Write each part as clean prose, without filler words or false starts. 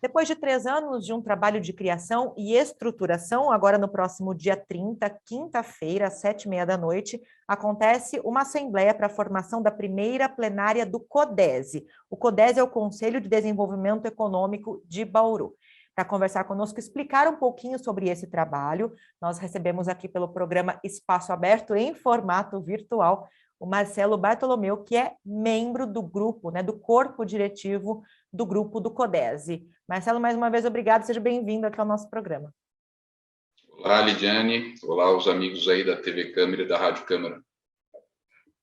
Depois de 3 anos de um trabalho de criação e estruturação, agora no próximo dia 30, quinta-feira, às 7h30 da noite, acontece uma assembleia para a formação da primeira plenária do CODESE. O CODESE é o Conselho de Desenvolvimento Econômico de Bauru. Para conversar conosco, explicar um pouquinho sobre esse trabalho, nós recebemos aqui pelo programa Espaço Aberto em formato virtual o Marcelo Bartolomeu, que é membro do grupo, do corpo diretivo do grupo do CODESE. Marcelo, mais uma vez, obrigado, seja bem-vindo aqui ao nosso programa. Olá, Lidiane. Olá, os amigos aí da TV Câmara e da Rádio Câmara.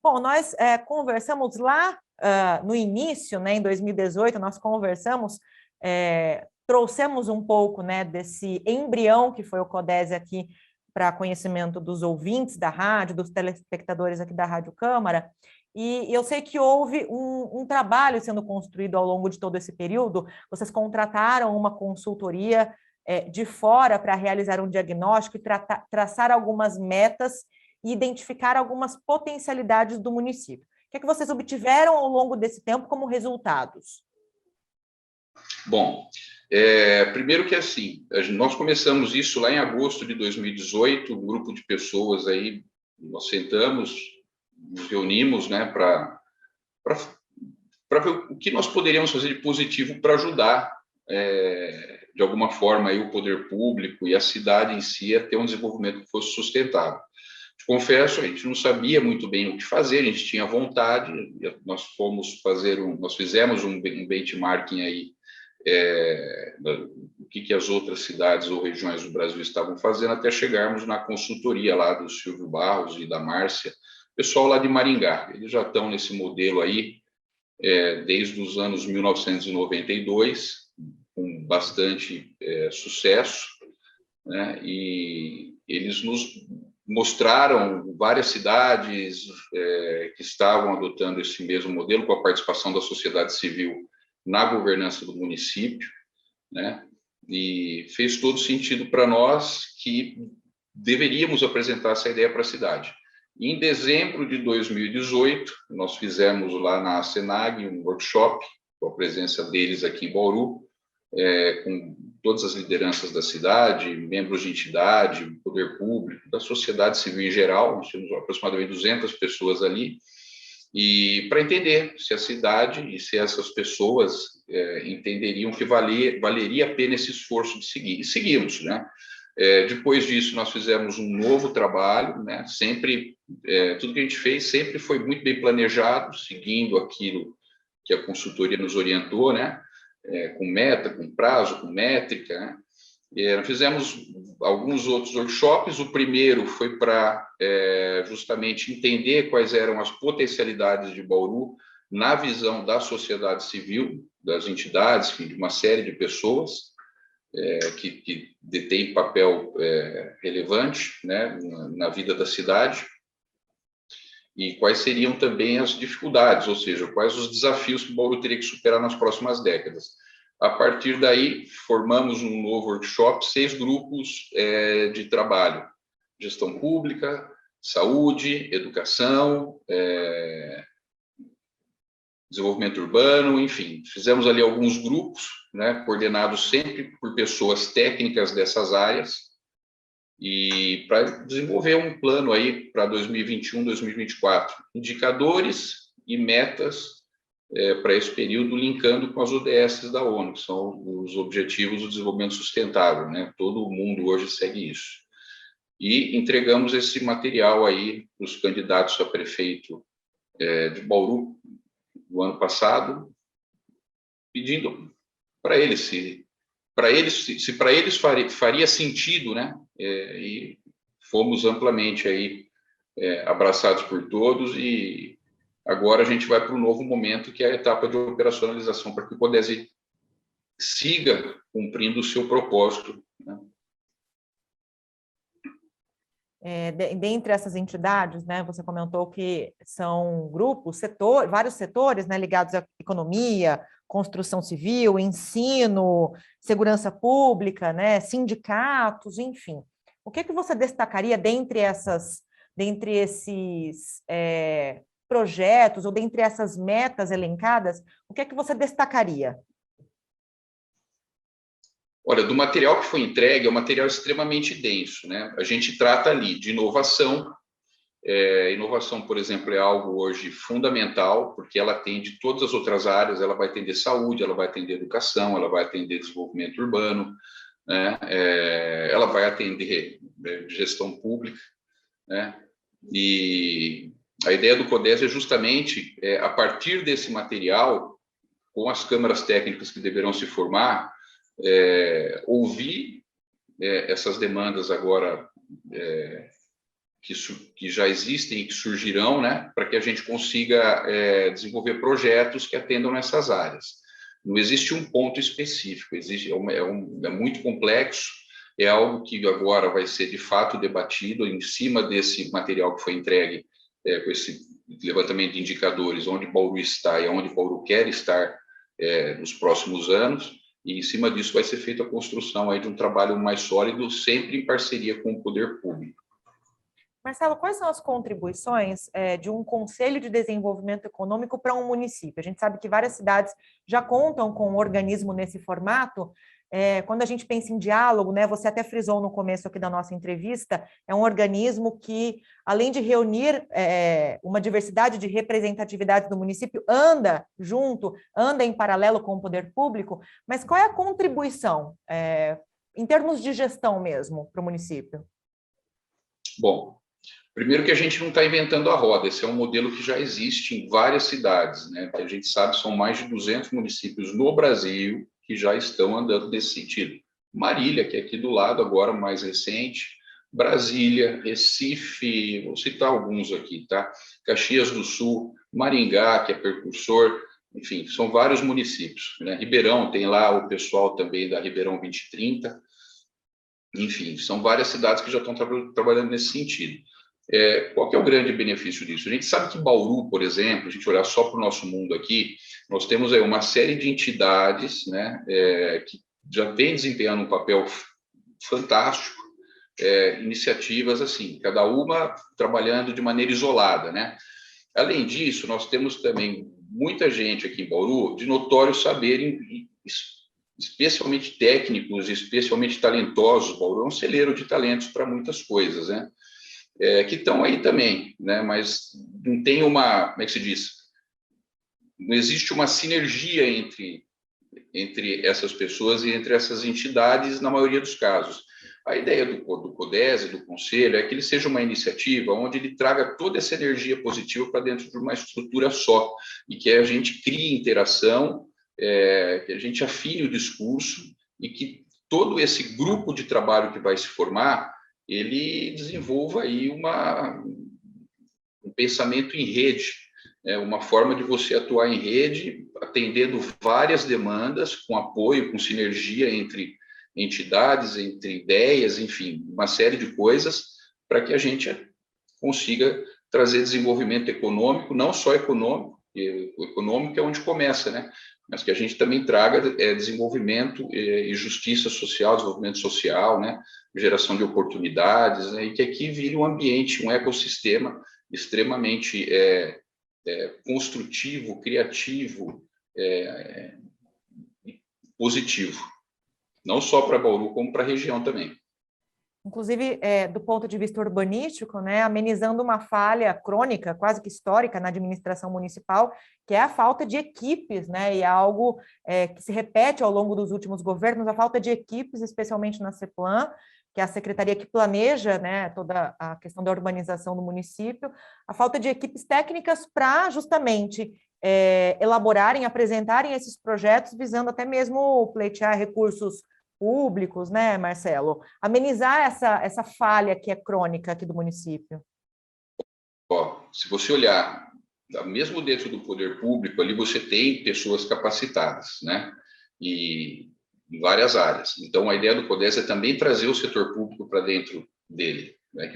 Bom, nós conversamos lá no início, em 2018, nós conversamos, trouxemos um pouco desse embrião que foi o CODESE aqui para conhecimento dos ouvintes da rádio, dos telespectadores aqui da Rádio Câmara, e eu sei que houve um trabalho sendo construído ao longo de todo esse período. Vocês contrataram uma consultoria de fora para realizar um diagnóstico e traçar algumas metas e identificar algumas potencialidades do município. O que é que vocês obtiveram ao longo desse tempo como resultados? Bom, primeiro que assim, nós começamos isso lá em agosto de 2018, um grupo de pessoas aí, nós sentamos, nos reunimos, para ver o que nós poderíamos fazer de positivo para ajudar, de alguma forma, aí, o poder público e a cidade em si a ter um desenvolvimento que fosse sustentável. Confesso, a gente não sabia muito bem o que fazer, a gente tinha vontade, nós fizemos um benchmarking aí, o que as outras cidades ou regiões do Brasil estavam fazendo, até chegarmos na consultoria lá do Silvio Barros e da Márcia, pessoal lá de Maringá. Eles já estão nesse modelo aí desde os anos 1992, com bastante sucesso, e eles nos mostraram várias cidades que estavam adotando esse mesmo modelo, com a participação da sociedade civil na governança do município, e fez todo sentido para nós que deveríamos apresentar essa ideia para a cidade. Em dezembro de 2018, nós fizemos lá na Senag um workshop, com a presença deles aqui em Bauru, com todas as lideranças da cidade, membros de entidade, poder público, da sociedade civil em geral. Nós temos aproximadamente 200 pessoas ali, e para entender se a cidade e se essas pessoas entenderiam que valeria a pena esse esforço de seguir. E seguimos, depois disso, nós fizemos um novo trabalho, sempre, tudo que a gente fez sempre foi muito bem planejado, seguindo aquilo que a consultoria nos orientou, com meta, com prazo, com métrica. Fizemos alguns outros workshops. O primeiro foi para justamente entender quais eram as potencialidades de Bauru na visão da sociedade civil, das entidades, de uma série de pessoas que detêm papel relevante na vida da cidade, e quais seriam também as dificuldades, ou seja, quais os desafios que Bauru teria que superar nas próximas décadas. A partir daí, formamos um novo workshop, 6 grupos de trabalho: gestão pública, saúde, educação, desenvolvimento urbano, enfim. Fizemos ali alguns grupos, coordenados sempre por pessoas técnicas dessas áreas, e para desenvolver um plano aí para 2021, 2024, indicadores e metas para esse período, linkando com as ODS da ONU, que são os Objetivos do Desenvolvimento Sustentável, Todo mundo hoje segue isso. E entregamos esse material aí para os candidatos a prefeito de Bauru no ano passado, pedindo para eles se para eles faria sentido, e fomos amplamente aí abraçados por todos, e agora a gente vai para um novo momento, que é a etapa de operacionalização, para que o CODESE siga cumprindo o seu propósito. Dentre essas entidades, você comentou que são grupos, vários setores ligados à economia, construção civil, ensino, segurança pública, sindicatos, enfim. O que você destacaria dentre esses projetos ou dentre essas metas elencadas? O que você destacaria? Olha, do material que foi entregue, é um material extremamente denso, né? A gente trata ali de inovação. Inovação, por exemplo, é algo hoje fundamental, porque ela atende todas as outras áreas, ela vai atender saúde, ela vai atender educação, ela vai atender desenvolvimento urbano, né? Ela vai atender gestão pública, né? E a ideia do CODES é justamente, a partir desse material, com as câmaras técnicas que deverão se formar, ouvir essas demandas agora que já existem e que surgirão, né, para que a gente consiga desenvolver projetos que atendam nessas áreas. Não existe um ponto específico, é muito complexo, é algo que agora vai ser de fato debatido em cima desse material que foi entregue, com esse levantamento de indicadores, onde Bauru está e onde Bauru quer estar nos próximos anos, e em cima disso vai ser feita a construção aí de um trabalho mais sólido, sempre em parceria com o poder público. Marcelo, quais são as contribuições de um Conselho de Desenvolvimento Econômico para um município? A gente sabe que várias cidades já contam com um organismo nesse formato. Quando a gente pensa em diálogo, né, você até frisou no começo aqui da nossa entrevista, é um organismo que, além de reunir uma diversidade de representatividades do município, anda junto, anda em paralelo com o poder público, mas qual é a contribuição, em termos de gestão mesmo, para o município? Bom, primeiro que a gente não está inventando a roda, esse é um modelo que já existe em várias cidades, né? Que a gente sabe são mais de 200 municípios no Brasil que já estão andando nesse sentido. Marília, que é aqui do lado agora, mais recente, Brasília, Recife, vou citar alguns aqui, tá? Caxias do Sul, Maringá, que é precursor, enfim, são vários municípios, né? Ribeirão, tem lá o pessoal também da Ribeirão 2030, enfim, são várias cidades que já estão trabalhando nesse sentido. Qual que é o grande benefício disso? A gente sabe que Bauru, por exemplo, a gente olhar só para o nosso mundo aqui, nós temos aí uma série de entidades, né, que já vem desempenhando um papel fantástico, iniciativas assim, cada uma trabalhando de maneira isolada, né? Além disso, nós temos também muita gente aqui em Bauru de notório saber, especialmente técnicos, especialmente talentosos. Bauru é um celeiro de talentos para muitas coisas, né? Que estão aí também, né? Mas não tem uma, como é que se diz? Não existe uma sinergia entre essas pessoas e entre essas entidades na maioria dos casos. A ideia do CODES, do Conselho, é que ele seja uma iniciativa onde ele traga toda essa energia positiva para dentro de uma estrutura só e que a gente crie interação, que a gente afine o discurso e que todo esse grupo de trabalho que vai se formar ele desenvolva aí um pensamento em rede, uma forma de você atuar em rede, atendendo várias demandas, com apoio, com sinergia entre entidades, entre ideias, enfim, uma série de coisas, para que a gente consiga trazer desenvolvimento econômico, não só econômico, o econômico é onde começa, né? Mas que a gente também traga desenvolvimento e justiça social, desenvolvimento social, né? Geração de oportunidades, né? E que aqui vire um ambiente, um ecossistema extremamente construtivo, criativo, positivo, não só para Bauru, como para a região também. Inclusive, do ponto de vista urbanístico, né, amenizando uma falha crônica, quase que histórica, na administração municipal, que é a falta de equipes, né, e é algo que se repete ao longo dos últimos governos, a falta de equipes, especialmente na CEPLAN, que é a secretaria que planeja, né, toda a questão da urbanização do município, a falta de equipes técnicas para justamente elaborarem, apresentarem esses projetos, visando até mesmo pleitear recursos públicos, né, Marcelo? Amenizar essa falha que é crônica aqui do município. Se você olhar, mesmo dentro do poder público, ali você tem pessoas capacitadas, né? E em várias áreas. Então, a ideia do CODES é também trazer o setor público para dentro dele. Né?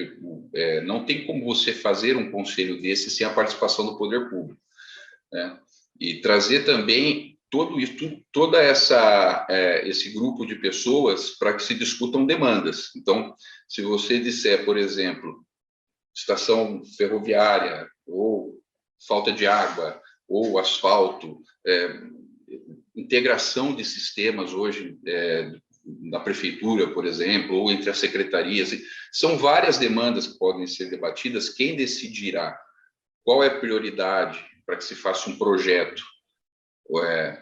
Não tem como você fazer um conselho desse sem a participação do poder público. Né? E trazer também toda esse grupo de pessoas para que se discutam demandas. Então, se você disser, por exemplo, estação ferroviária, ou falta de água, ou asfalto, integração de sistemas hoje na prefeitura, por exemplo, ou entre as secretarias. São várias demandas que podem ser debatidas. Quem decidirá qual é a prioridade para que se faça um projeto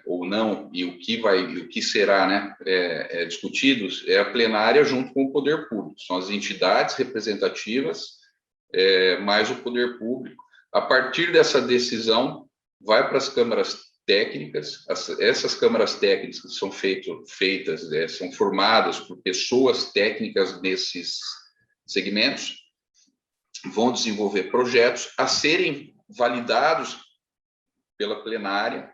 ou não, e o que será, né, discutidos, é a plenária junto com o poder público. São as entidades representativas, mais o poder público. A partir dessa decisão, vai para as câmaras técnicas. Essas câmaras técnicas são feitas, são formadas por pessoas técnicas nesses segmentos, vão desenvolver projetos a serem validados pela plenária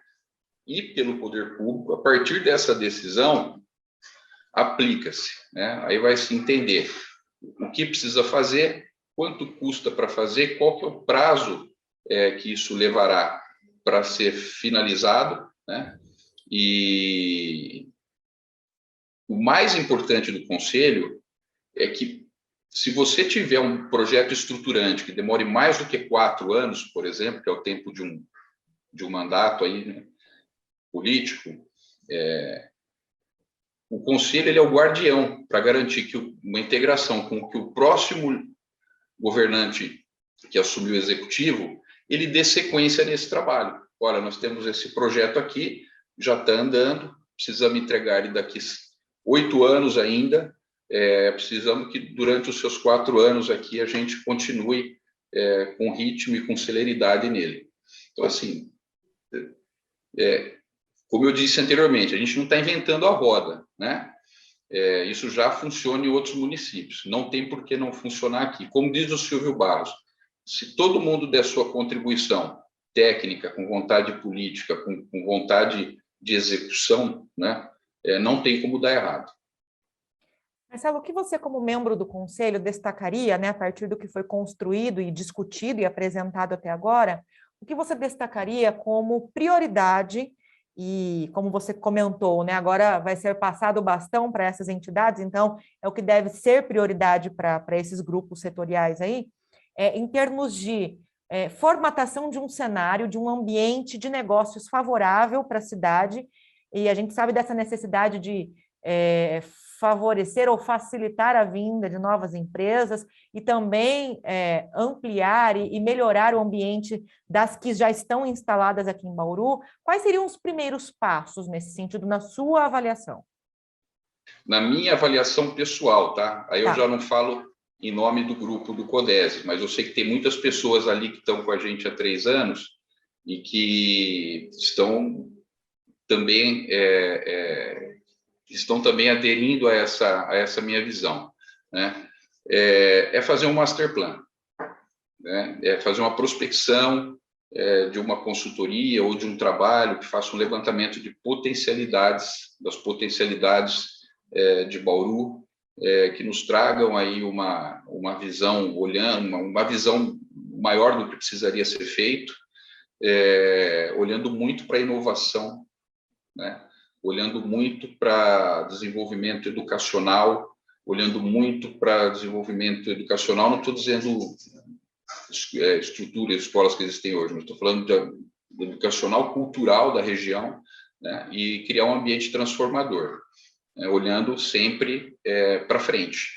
e pelo poder público. A partir dessa decisão, aplica-se, né? Aí vai se entender o que precisa fazer, quanto custa para fazer, qual que é o prazo que isso levará para ser finalizado, né? E o mais importante do conselho é que, se você tiver um projeto estruturante que demore mais do que 4 anos, por exemplo, que é o tempo de um mandato aí, né, político, o conselho ele é o guardião para garantir que uma integração com que o próximo governante que assumiu o executivo, ele dê sequência nesse trabalho. Olha, nós temos esse projeto aqui, já está andando, precisamos entregar ele daqui 8 anos ainda, precisamos que durante os seus 4 anos aqui a gente continue com ritmo e com celeridade nele. Então, assim, como eu disse anteriormente, a gente não está inventando a roda, né? Isso já funciona em outros municípios, não tem por que não funcionar aqui. Como diz o Silvio Barros, se todo mundo der sua contribuição técnica, com vontade política, com vontade de execução, né, não tem como dar errado. Marcelo, o que você, como membro do Conselho, destacaria, né, a partir do que foi construído e discutido e apresentado até agora, o que você destacaria como prioridade e, como você comentou, né, agora vai ser passado o bastão para essas entidades, então é o que deve ser prioridade para esses grupos setoriais aí, em termos de formatação de um cenário, de um ambiente de negócios favorável para a cidade, e a gente sabe dessa necessidade de favorecer ou facilitar a vinda de novas empresas e também ampliar e melhorar o ambiente das que já estão instaladas aqui em Bauru. Quais seriam os primeiros passos nesse sentido, na sua avaliação? Na minha avaliação pessoal, tá? Aí eu já não falo em nome do grupo do CODESE, mas eu sei que tem muitas pessoas ali que estão com a gente há 3 anos e que estão também aderindo a essa minha visão, né? Fazer um master plan, né? Fazer uma prospecção de uma consultoria ou de um trabalho que faça um levantamento de das potencialidades de Bauru, que nos tragam aí uma visão, uma visão maior do que precisaria ser feito, olhando muito para a inovação, né? Olhando muito para desenvolvimento educacional, olhando muito para desenvolvimento educacional, não estou dizendo estrutura, escolas que existem hoje, mas estou falando de educacional, cultural da região, né? E criar um ambiente transformador, né? Olhando sempre para frente.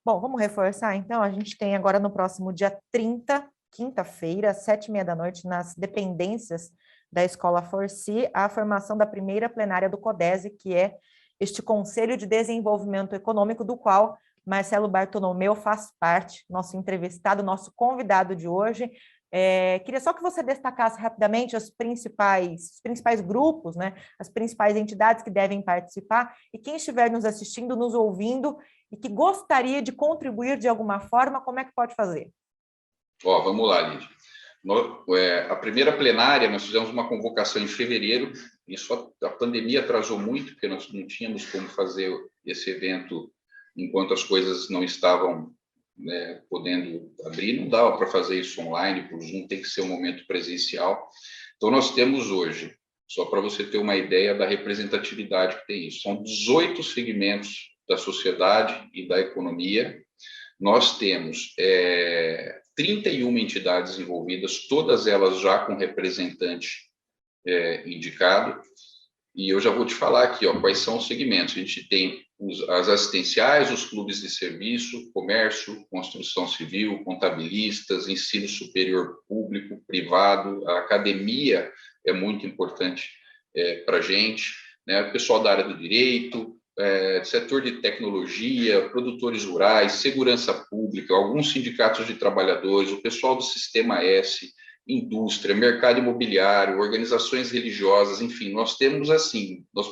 Bom, vamos reforçar, então, a gente tem agora no próximo dia 30, quinta-feira, às 19h30, nas dependências da Escola Forci, a formação da primeira plenária do CODESE, que é este Conselho de Desenvolvimento Econômico, do qual Marcelo Bartolomeu faz parte, nosso entrevistado, nosso convidado de hoje. Queria só que você destacasse rapidamente os principais grupos, né, as principais entidades que devem participar, e quem estiver nos assistindo, nos ouvindo, e que gostaria de contribuir de alguma forma, como é que pode fazer? Vamos lá, Lídia. A primeira plenária, nós fizemos uma convocação em fevereiro, isso a pandemia atrasou muito, porque nós não tínhamos como fazer esse evento enquanto as coisas não estavam podendo abrir, não dava para fazer isso online, por Zoom, tem que ser um momento presencial. Então, nós temos hoje, só para você ter uma ideia da representatividade que tem isso, são 18 segmentos da sociedade e da economia. Nós temos 31 entidades envolvidas, todas elas já com representante indicado. E eu já vou te falar aqui, ó, quais são os segmentos. A gente tem as assistenciais, os clubes de serviço, comércio, construção civil, contabilistas, ensino superior público, privado, a academia é muito importante para a gente, né? O pessoal da área do direito, setor de tecnologia, produtores rurais, segurança pública, alguns sindicatos de trabalhadores, o pessoal do Sistema S, indústria, mercado imobiliário, organizações religiosas, enfim, nós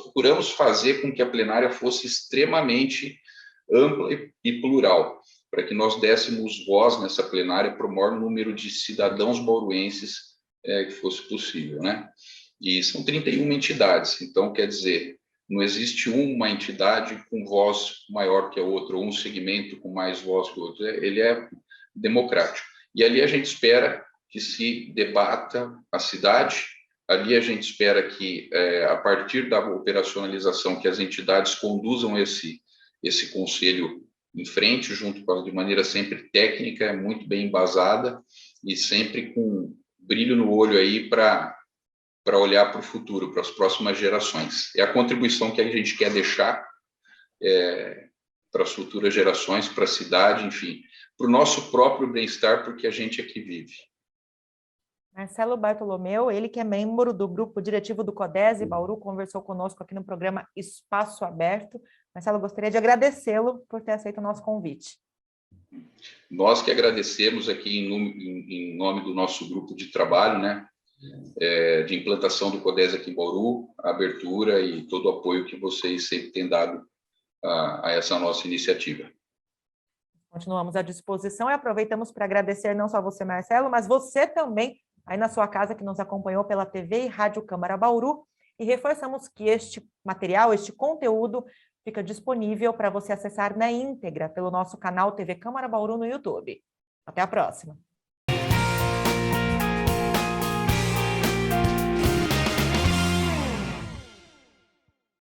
procuramos fazer com que a plenária fosse extremamente ampla e plural, para que nós dessemos voz nessa plenária para o maior número de cidadãos bauruenses que fosse possível, né? E são 31 entidades, então, quer dizer, não existe uma entidade com voz maior que a outra, ou um segmento com mais voz que o outro, ele é democrático. E ali a gente espera que se debata a cidade, ali a gente espera que, a partir da operacionalização, que as entidades conduzam esse conselho em frente, de maneira sempre técnica, muito bem embasada, e sempre com brilho no olho aí para olhar para o futuro, para as próximas gerações. É a contribuição que a gente quer deixar para as futuras gerações, para a cidade, enfim, para o nosso próprio bem-estar, porque a gente aqui vive. Marcelo Bartolomeu, ele que é membro do grupo diretivo do CODESE Bauru, conversou conosco aqui no programa Espaço Aberto. Marcelo, gostaria de agradecê-lo por ter aceito o nosso convite. Nós que agradecemos aqui em nome do nosso grupo de trabalho, né, de implantação do CODESE aqui em Bauru, a abertura e todo o apoio que vocês sempre têm dado a essa nossa iniciativa. Continuamos à disposição e aproveitamos para agradecer não só você, Marcelo, mas você também, aí na sua casa, que nos acompanhou pela TV e Rádio Câmara Bauru, e reforçamos que este material, este conteúdo, fica disponível para você acessar na íntegra pelo nosso canal TV Câmara Bauru no YouTube. Até a próxima!